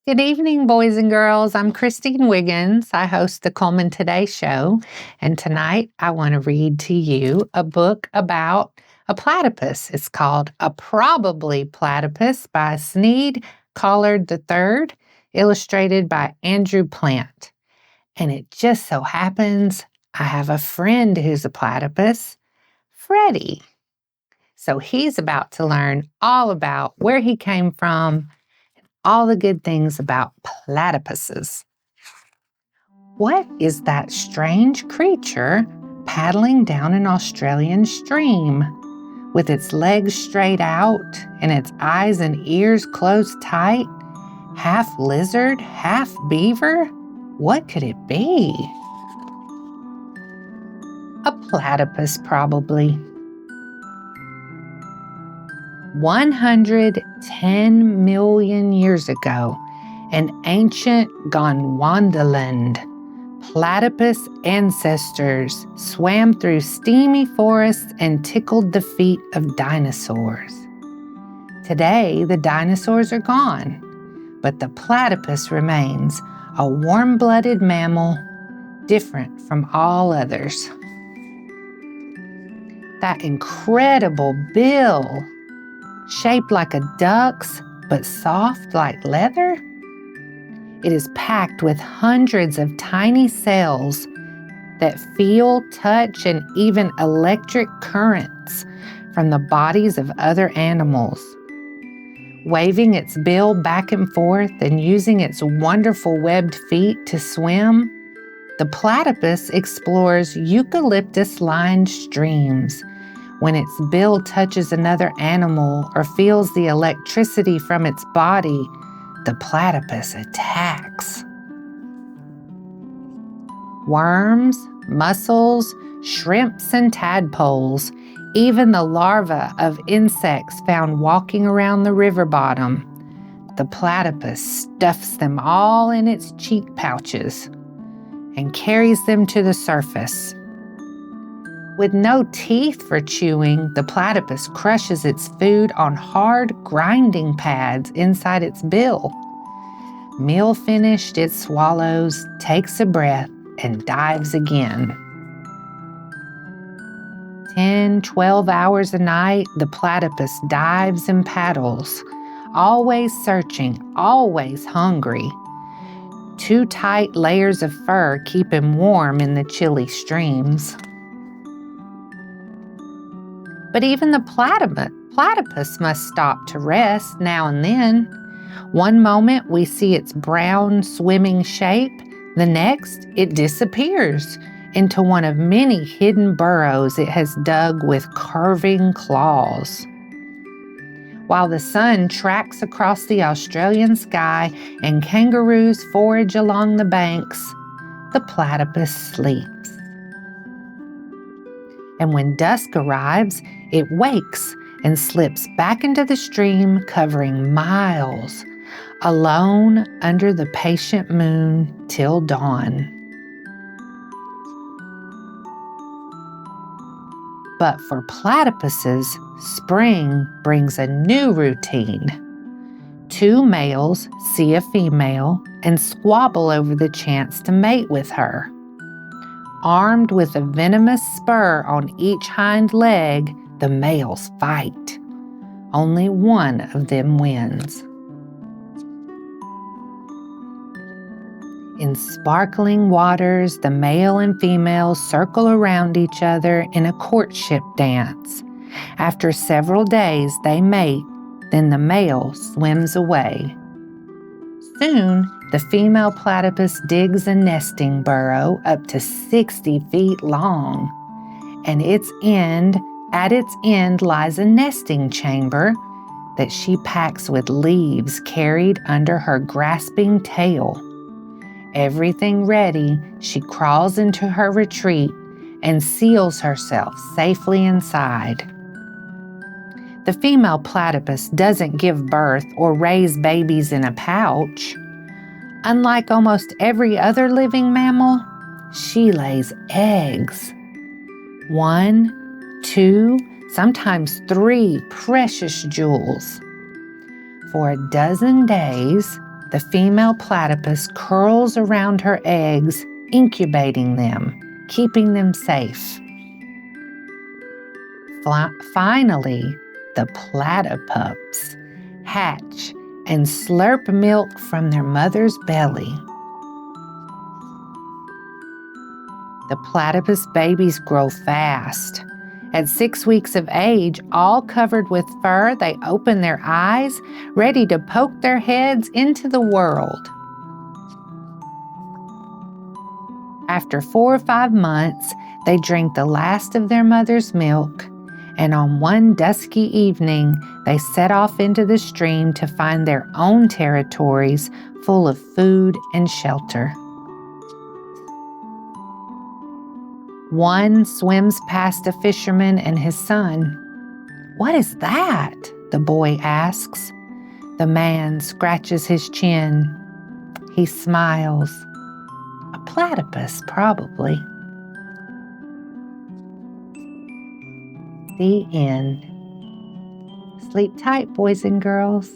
Good evening, boys and girls. I'm Christine Wiggins. I host the Cullman Today show, and tonight I want to read to you a book about a platypus. It's called A Probably Platypus by Sneed Collard III, illustrated by Andrew Plant. And it just so happens I have a friend who's a platypus, Freddie. So he's about to learn all about where he came from, all the good things about platypuses. What is that strange creature paddling down an Australian stream with its legs straight out and its eyes and ears closed tight? Half lizard, half beaver? What could it be? A platypus, probably. 110 million years ago, an ancient Gondwanaland, platypus ancestors swam through steamy forests and tickled the feet of dinosaurs. Today, the dinosaurs are gone, but the platypus remains a warm-blooded mammal, different from all others. That incredible bill, shaped like a duck's, but soft like leather? It is packed with hundreds of tiny cells that feel, touch, and even electric currents from the bodies of other animals. Waving its bill back and forth and using its wonderful webbed feet to swim, the platypus explores eucalyptus-lined streams. When its bill touches another animal or feels the electricity from its body, the platypus attacks. Worms, mussels, shrimps, and tadpoles, even the larvae of insects found walking around the river bottom, the platypus stuffs them all in its cheek pouches and carries them to the surface. With no teeth for chewing, the platypus crushes its food on hard grinding pads inside its bill. Meal finished, it swallows, takes a breath, and dives again. 10, 12 hours a night, the platypus dives and paddles, always searching, always hungry. 2 tight layers of fur keep him warm in the chilly streams. But even the platypus must stop to rest now and then. One moment we see its brown swimming shape, the next it disappears into one of many hidden burrows it has dug with curving claws. While the sun tracks across the Australian sky and kangaroos forage along the banks, the platypus sleeps. And when dusk arrives, it wakes and slips back into the stream, covering miles, alone under the patient moon till dawn. But for platypuses, spring brings a new routine. 2 males see a female and squabble over the chance to mate with her. Armed with a venomous spur on each hind leg, the males fight. Only one of them wins. In sparkling waters, the male and female circle around each other in a courtship dance. After several days, they mate, then the male swims away. Soon, the female platypus digs a nesting burrow up to 60 feet long, and at its end lies a nesting chamber that she packs with leaves carried under her grasping tail. Everything ready, she crawls into her retreat and seals herself safely inside. The female platypus doesn't give birth or raise babies in a pouch. Unlike almost every other living mammal, she lays eggs. 1, 2, sometimes 3 precious jewels. For a dozen days, The female platypus curls around her eggs, incubating them, keeping them safe. Finally, the platypups hatch and slurp milk from their mother's belly. The platypus babies grow fast. At 6 weeks of age, all covered with fur, they open their eyes, ready to poke their heads into the world. After 4 or 5 months, they drink the last of their mother's milk, and on one dusky evening, they set off into the stream to find their own territories full of food and shelter. One swims past a fisherman and his son. "What is that?" the boy asks. The man scratches his chin. He smiles. "A platypus, probably." The end. Sleep tight, boys and girls.